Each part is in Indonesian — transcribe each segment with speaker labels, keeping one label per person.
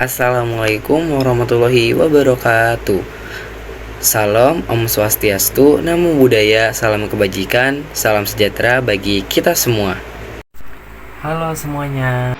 Speaker 1: Assalamualaikum warahmatullahi wabarakatuh. Salam Om Swastiastu, Namo Buddhaya, salam kebajikan, salam sejahtera bagi kita semua. Halo semuanya.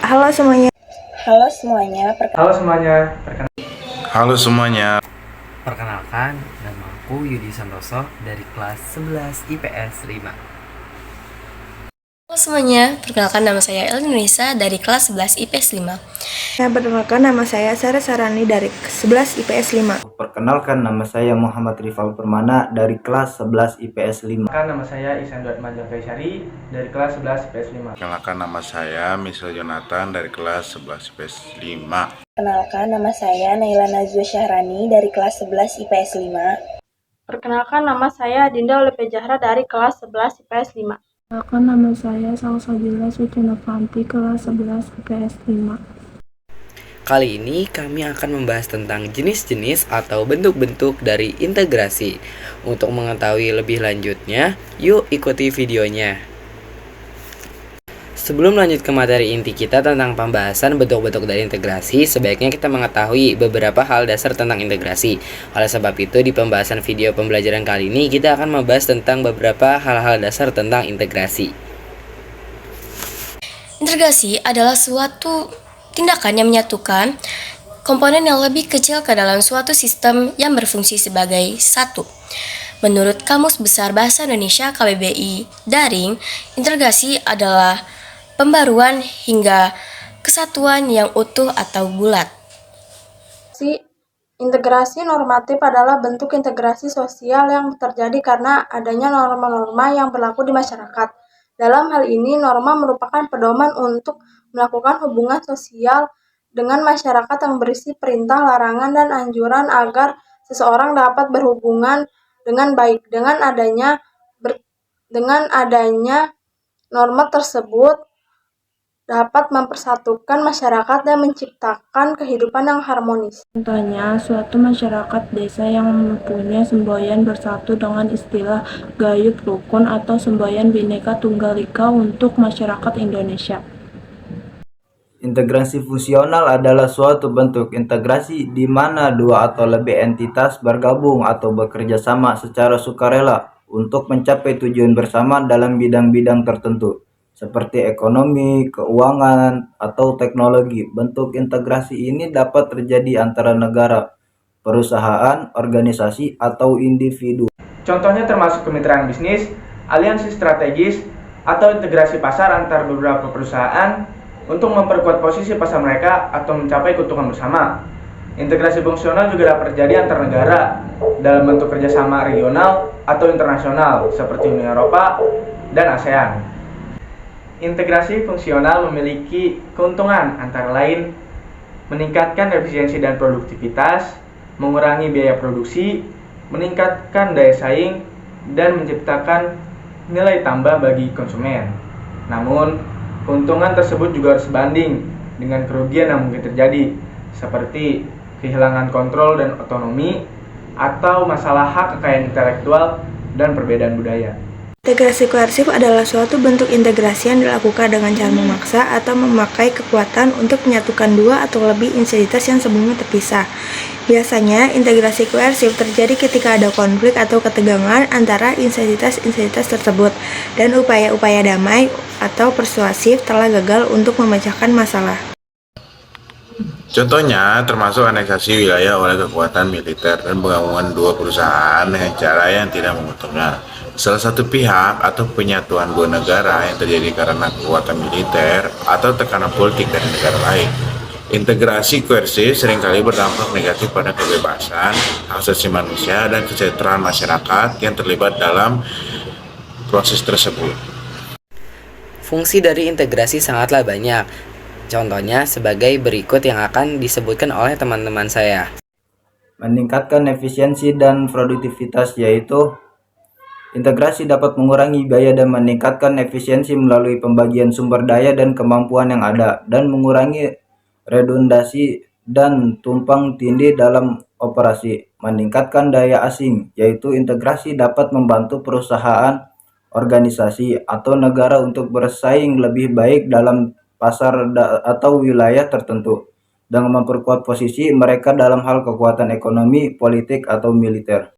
Speaker 2: Halo semuanya.
Speaker 3: Halo semuanya.
Speaker 4: Halo semuanya.
Speaker 1: Perkenalkan, nama aku Yudi Santoso dari kelas 11 IPS 5.
Speaker 3: Halo semuanya, perkenalkan nama saya Elin Nurisa dari kelas 11 IPS 5.
Speaker 2: Perkenalkan nama saya Sarah Sarani dari 11 IPS 5.
Speaker 5: Perkenalkan nama saya Muhammad Rifal Permana dari kelas 11 IPS 5.
Speaker 6: Perkenalkan nama saya Ihsan Duat Majal Kaisari dari kelas 11 IPS 5.
Speaker 4: Perkenalkan nama saya Misal Jonathan dari kelas 11 IPS 5.
Speaker 3: Perkenalkan nama saya Naila Najwa Syahrani dari kelas 11 IPS 5.
Speaker 7: Perkenalkan nama saya Dinda Olepe Jahra dari kelas 11 IPS 5.
Speaker 8: Perkenalkan nama saya Salsabila Sucinovanti kelas 11 IPS 5.
Speaker 1: Kali ini kami akan membahas tentang jenis-jenis atau bentuk-bentuk dari integrasi. Untuk mengetahui lebih lanjutnya, yuk ikuti videonya. Sebelum lanjut ke materi inti kita tentang pembahasan bentuk-bentuk dari integrasi, sebaiknya kita mengetahui beberapa hal dasar tentang integrasi. Oleh sebab itu, di pembahasan video pembelajaran kali ini, kita akan membahas tentang beberapa hal-hal dasar tentang integrasi.
Speaker 3: Integrasi adalah suatu tindakan yang menyatukan komponen yang lebih kecil ke dalam suatu sistem yang berfungsi sebagai satu. Menurut Kamus Besar Bahasa Indonesia KBBI Daring, integrasi adalah pembaruan hingga kesatuan yang utuh atau bulat.
Speaker 7: Integrasi normatif adalah bentuk integrasi sosial yang terjadi karena adanya norma-norma yang berlaku di masyarakat. Dalam hal ini, norma merupakan pedoman untuk melakukan hubungan sosial dengan masyarakat yang berisi perintah, larangan, dan anjuran agar seseorang dapat berhubungan dengan baik. Dengan adanya norma tersebut dapat mempersatukan masyarakat dan menciptakan kehidupan yang harmonis.
Speaker 8: Contohnya, suatu masyarakat desa yang mempunyai semboyan bersatu dengan istilah gayut rukun atau semboyan Bhinneka Tunggal Ika untuk masyarakat Indonesia.
Speaker 5: Integrasi fungsional adalah suatu bentuk integrasi di mana dua atau lebih entitas bergabung atau bekerja sama secara sukarela untuk mencapai tujuan bersama dalam bidang-bidang tertentu, seperti ekonomi, keuangan, atau teknologi. Bentuk integrasi ini dapat terjadi antara negara, perusahaan, organisasi, atau individu.
Speaker 6: Contohnya termasuk kemitraan bisnis, aliansi strategis, atau integrasi pasar antar beberapa perusahaan untuk memperkuat posisi pasar mereka atau mencapai keuntungan bersama. Integrasi fungsional juga dapat terjadi antar negara dalam bentuk kerjasama regional atau internasional seperti Uni Eropa dan ASEAN. Integrasi fungsional memiliki keuntungan antara lain meningkatkan efisiensi dan produktivitas, mengurangi biaya produksi, meningkatkan daya saing, dan menciptakan nilai tambah bagi konsumen. Namun, keuntungan tersebut juga harus sebanding dengan kerugian yang mungkin terjadi, seperti kehilangan kontrol dan otonomi, atau masalah hak kekayaan intelektual dan perbedaan budaya.
Speaker 2: Integrasi koersif adalah suatu bentuk integrasi yang dilakukan dengan cara memaksa atau memakai kekuatan untuk menyatukan dua atau lebih entitas yang sebelumnya terpisah. Biasanya, integrasi koersif terjadi ketika ada konflik atau ketegangan antara entitas tersebut, dan upaya-upaya damai atau persuasif telah gagal untuk memecahkan masalah.
Speaker 4: Contohnya termasuk aneksasi wilayah oleh kekuatan militer dan penggabungan dua perusahaan dengan cara yang tidak menguntungkan salah satu pihak atau penyatuan dua negara yang terjadi karena kekuatan militer atau tekanan politik dari negara lain. Integrasi koersif seringkali berdampak negatif pada kebebasan, hak asasi manusia, dan kesejahteraan masyarakat yang terlibat dalam proses tersebut.
Speaker 1: Fungsi dari integrasi sangatlah banyak. Contohnya sebagai berikut yang akan disebutkan oleh teman-teman saya.
Speaker 5: Meningkatkan efisiensi dan produktivitas, yaitu integrasi dapat mengurangi biaya dan meningkatkan efisiensi melalui pembagian sumber daya dan kemampuan yang ada, dan mengurangi redundasi dan tumpang tindih dalam operasi. Meningkatkan daya asing, yaitu integrasi dapat membantu perusahaan, organisasi, atau negara untuk bersaing lebih baik dalam pasar atau wilayah tertentu. dengan memperkuat posisi mereka dalam hal kekuatan ekonomi, politik, atau militer.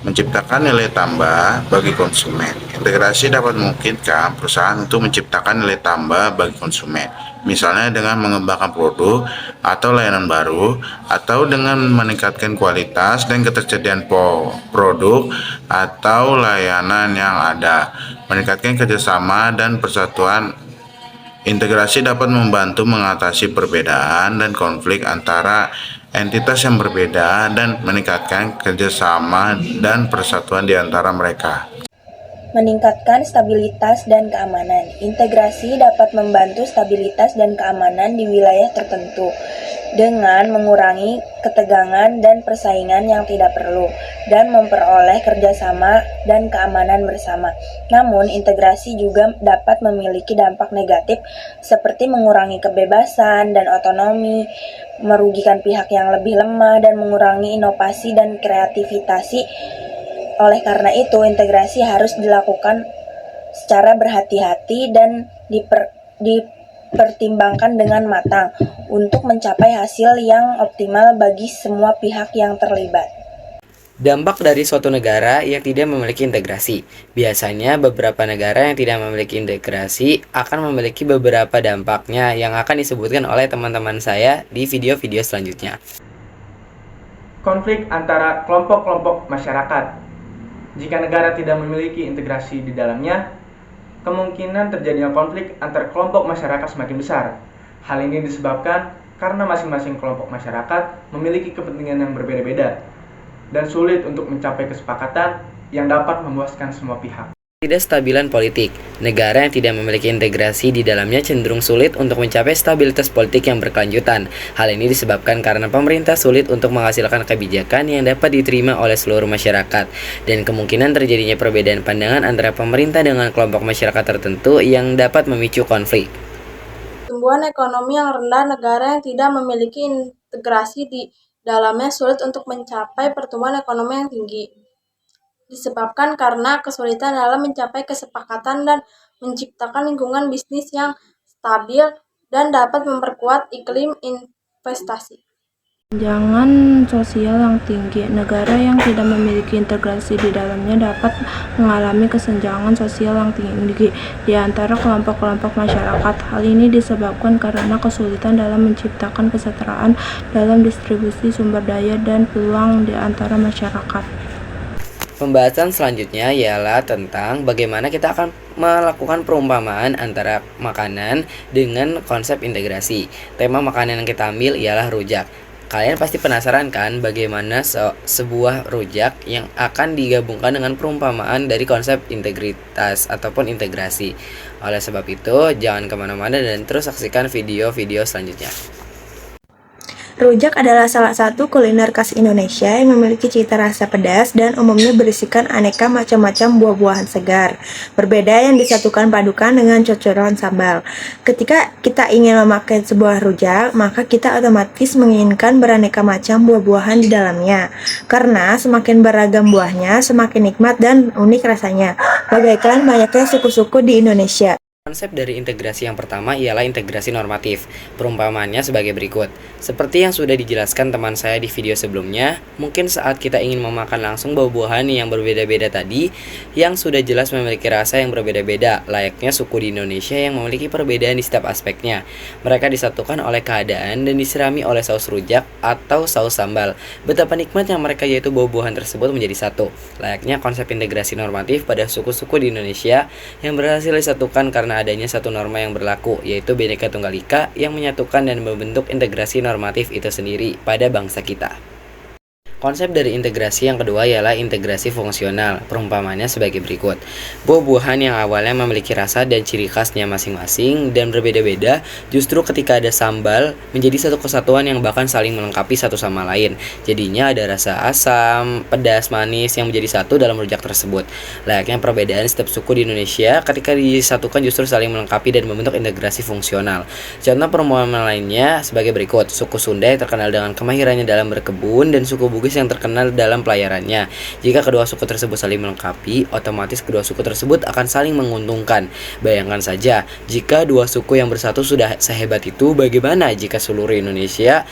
Speaker 4: Menciptakan nilai tambah bagi konsumen. Integrasi dapat memungkinkan perusahaan untuk menciptakan nilai tambah bagi konsumen, misalnya dengan mengembangkan produk atau layanan baru, atau dengan meningkatkan kualitas dan ketersediaan produk atau layanan yang ada, meningkatkan kerjasama dan persatuan. Integrasi dapat membantu mengatasi perbedaan dan konflik antara entitas yang berbeda dan meningkatkan kerjasama dan persatuan di antara mereka.
Speaker 3: Meningkatkan stabilitas dan keamanan. Integrasi dapat membantu stabilitas dan keamanan di wilayah tertentu dengan mengurangi ketegangan dan persaingan yang tidak perlu dan memperoleh kerjasama dan keamanan bersama. Namun, integrasi juga dapat memiliki dampak negatif seperti mengurangi kebebasan dan otonomi, merugikan pihak yang lebih lemah, dan mengurangi inovasi dan kreativitas. Oleh karena itu, integrasi harus dilakukan secara berhati-hati dan dipertimbangkan dengan matang untuk mencapai hasil yang optimal bagi semua pihak yang terlibat.
Speaker 1: Dampak dari suatu negara yang tidak memiliki integrasi. Biasanya beberapa negara yang tidak memiliki integrasi akan memiliki beberapa dampaknya yang akan disebutkan oleh teman-teman saya di video-video selanjutnya.
Speaker 6: Konflik antara kelompok-kelompok masyarakat. Jika negara tidak memiliki integrasi di dalamnya, kemungkinan terjadinya konflik antar kelompok masyarakat semakin besar. Hal ini disebabkan karena masing-masing kelompok masyarakat memiliki kepentingan yang berbeda-beda dan sulit untuk mencapai kesepakatan yang dapat memuaskan semua pihak.
Speaker 1: Ketidakstabilan politik. Negara yang tidak memiliki integrasi di dalamnya cenderung sulit untuk mencapai stabilitas politik yang berkelanjutan. Hal ini disebabkan karena pemerintah sulit untuk menghasilkan kebijakan yang dapat diterima oleh seluruh masyarakat, dan kemungkinan terjadinya perbedaan pandangan antara pemerintah dengan kelompok masyarakat tertentu yang dapat memicu konflik.
Speaker 7: Pertumbuhan ekonomi yang rendah. Negara yang tidak memiliki integrasi di dalamnya sulit untuk mencapai pertumbuhan ekonomi yang tinggi, disebabkan karena kesulitan dalam mencapai kesepakatan dan menciptakan lingkungan bisnis yang stabil dan dapat memperkuat iklim investasi.
Speaker 8: Kesenjangan sosial yang tinggi. Negara yang tidak memiliki integrasi di dalamnya dapat mengalami kesenjangan sosial yang tinggi di antara kelompok-kelompok masyarakat. Hal ini disebabkan karena kesulitan dalam menciptakan kesetaraan dalam distribusi sumber daya dan peluang di antara masyarakat.
Speaker 1: Pembahasan selanjutnya ialah tentang bagaimana kita akan melakukan perumpamaan antara makanan dengan konsep integrasi. Tema makanan yang kita ambil ialah rujak. Kalian pasti penasaran kan bagaimana sebuah rujak yang akan digabungkan dengan perumpamaan dari konsep integritas ataupun integrasi. Oleh sebab itu, jangan kemana-mana dan terus saksikan video-video selanjutnya.
Speaker 2: Rujak adalah salah satu kuliner khas Indonesia yang memiliki cita rasa pedas dan umumnya berisikan aneka macam-macam buah-buahan segar. Berbeda yang disatukan padukan dengan cocoran sambal. Ketika kita ingin memakai sebuah rujak, maka kita otomatis menginginkan beraneka macam buah-buahan di dalamnya. Karena semakin beragam buahnya, semakin nikmat dan unik rasanya. Bagaikan banyaknya suku-suku di Indonesia.
Speaker 1: Konsep dari integrasi yang pertama ialah integrasi normatif. Perumpamaannya sebagai berikut. Seperti yang sudah dijelaskan teman saya di video sebelumnya, mungkin saat kita ingin memakan langsung buah-buahan yang berbeda-beda tadi, yang sudah jelas memiliki rasa yang berbeda-beda, layaknya suku di Indonesia yang memiliki perbedaan di setiap aspeknya. Mereka disatukan oleh keadaan dan disirami oleh saus rujak atau saus sambal. Betapa nikmatnya mereka yaitu buah-buahan tersebut menjadi satu. Layaknya konsep integrasi normatif pada suku-suku di Indonesia yang berhasil disatukan karena adanya satu norma yang berlaku, yaitu Bhinneka Tunggal Ika yang menyatukan dan membentuk integrasi normatif itu sendiri pada bangsa kita. Konsep dari integrasi yang kedua ialah integrasi fungsional. Perumpamannya sebagai berikut. Buah-buahan yang awalnya memiliki rasa dan ciri khasnya masing-masing dan berbeda-beda, justru ketika ada sambal menjadi satu kesatuan yang bahkan saling melengkapi satu sama lain. Jadinya ada rasa asam, pedas, manis yang menjadi satu dalam rujak tersebut. Layaknya perbedaan setiap suku di Indonesia ketika disatukan justru saling melengkapi dan membentuk integrasi fungsional. Contoh perumpamaan lainnya sebagai berikut. Suku Sunda yang terkenal dengan kemahirannya dalam berkebun dan suku Bugis etnis yang terkenal dalam pelayarannya. Jika kedua suku tersebut saling melengkapi, otomatis kedua suku tersebut akan saling menguntungkan. Bayangkan saja, jika dua suku yang bersatu sudah sehebat itu, bagaimana jika seluruh Indonesia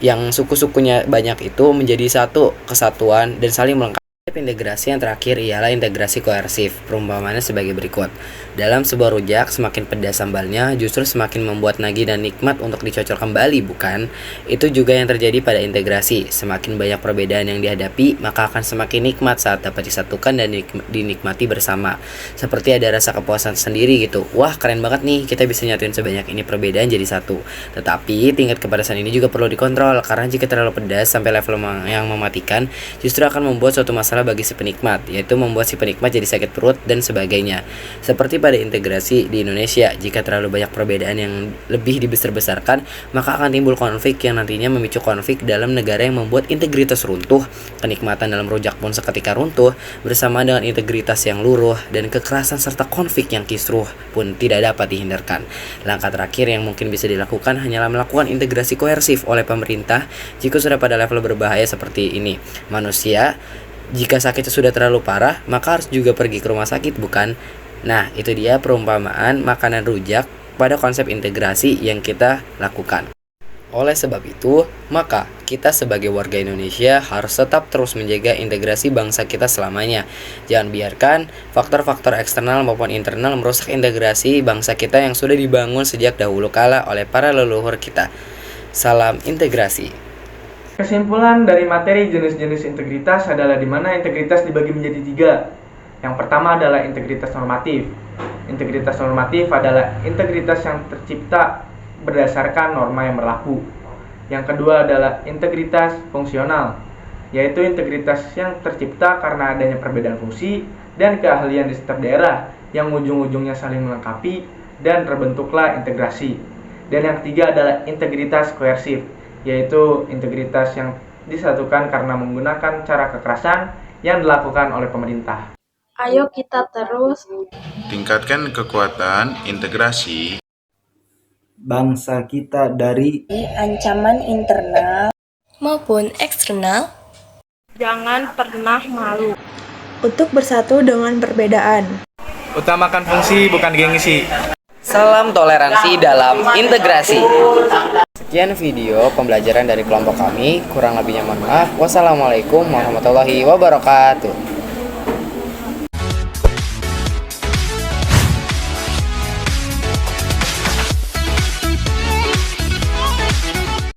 Speaker 1: yang suku-sukunya banyak itu menjadi satu kesatuan dan saling melengkapi. Integrasi yang terakhir ialah integrasi koersif. Perumpamaannya sebagai berikut. Dalam sebuah rujak, semakin pedas sambalnya justru semakin membuat nagih dan nikmat untuk dicocol kembali, bukan? Itu juga yang terjadi pada integrasi. Semakin banyak perbedaan yang dihadapi, maka akan semakin nikmat saat dapat disatukan dan dinikmati bersama. Seperti ada rasa kepuasan sendiri gitu. Wah, keren banget nih, kita bisa nyatuin sebanyak ini perbedaan jadi satu. Tetapi tingkat kepedasan ini juga perlu dikontrol, karena jika terlalu pedas sampai level yang mematikan, justru akan membuat suatu masalah bagi si penikmat, yaitu membuat si penikmat jadi sakit perut dan sebagainya. Seperti pada integrasi di Indonesia, jika terlalu banyak perbedaan yang lebih dibesar-besarkan, maka akan timbul konflik yang nantinya memicu konflik dalam negara yang membuat integritas runtuh. Kenikmatan dalam rujak pun seketika runtuh, bersama dengan integritas yang luruh dan kekerasan serta konflik yang kisruh pun tidak dapat dihindarkan. Langkah terakhir yang mungkin bisa dilakukan hanyalah melakukan integrasi koersif oleh pemerintah jika sudah pada level berbahaya seperti ini. Manusia jika sakitnya sudah terlalu parah, maka harus juga pergi ke rumah sakit, bukan? Nah, itu dia perumpamaan makanan rujak pada konsep integrasi yang kita lakukan. Oleh sebab itu, maka kita sebagai warga Indonesia harus tetap terus menjaga integrasi bangsa kita selamanya. Jangan biarkan faktor-faktor eksternal maupun internal merusak integrasi bangsa kita yang sudah dibangun sejak dahulu kala oleh para leluhur kita. Salam integrasi.
Speaker 6: Kesimpulan dari materi jenis-jenis integritas adalah di mana integritas dibagi menjadi 3. Yang pertama adalah integritas normatif. Integritas normatif adalah integritas yang tercipta berdasarkan norma yang berlaku. Yang kedua adalah integritas fungsional, yaitu integritas yang tercipta karena adanya perbedaan fungsi dan keahlian di setiap daerah yang ujung-ujungnya saling melengkapi dan terbentuklah integrasi. Dan yang ketiga adalah integritas koersif, yaitu integritas yang disatukan karena menggunakan cara kekerasan yang dilakukan oleh pemerintah.
Speaker 7: Ayo kita terus
Speaker 4: Tingkatkan kekuatan integrasi
Speaker 5: bangsa kita dari
Speaker 8: Ancaman internal.
Speaker 3: maupun eksternal.
Speaker 8: Jangan pernah malu.
Speaker 2: Untuk bersatu dengan perbedaan.
Speaker 6: Utamakan fungsi bukan gengsi.
Speaker 1: Salam toleransi dalam integrasi. Sekian video pembelajaran dari kelompok kami. Kurang lebihnya mohon maaf. Wassalamualaikum warahmatullahi wabarakatuh.